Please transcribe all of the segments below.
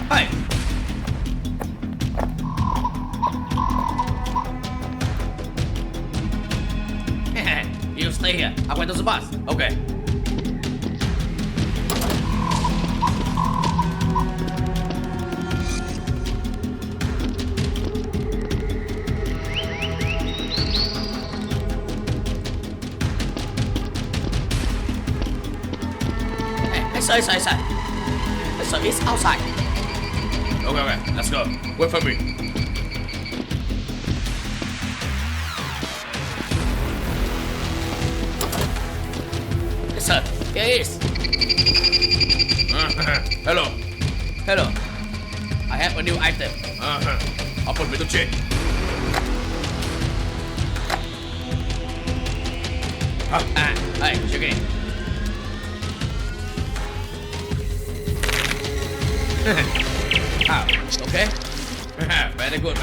Hey! You stay here. I'll wait on the bus. Okay. Hey, sir. Sir, it's outside. Okay, let's go. Wait for me. Yes, sir. Here it is. Hello. I have a new item. Open me to check. Hey, check it. Okay. Very good.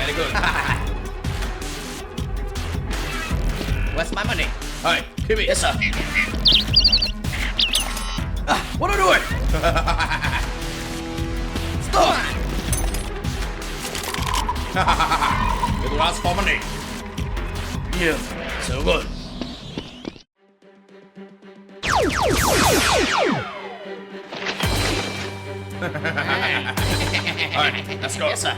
Where's my money? Hey, give me. Yes, sir. What are you doing? Stop! It will ask for money. Yeah, so good. Alright, let's go. Yes, sir.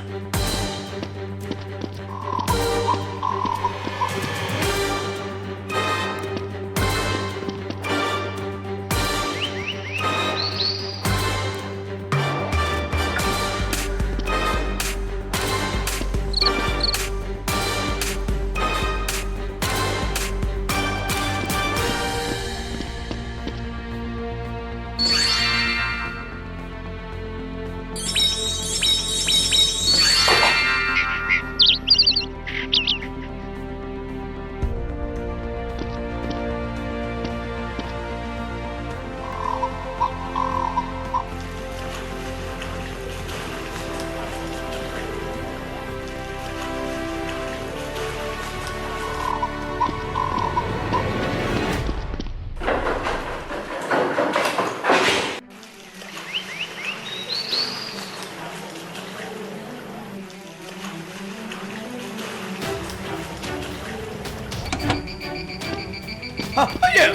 Yeah.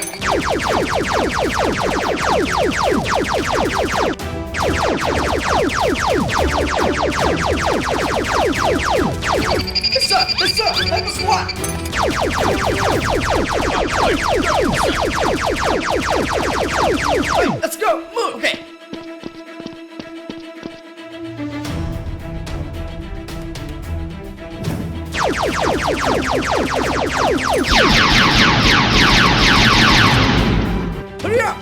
Yes, sir. Let us walk. Wait, let's go. Move. Okay. Hurry up!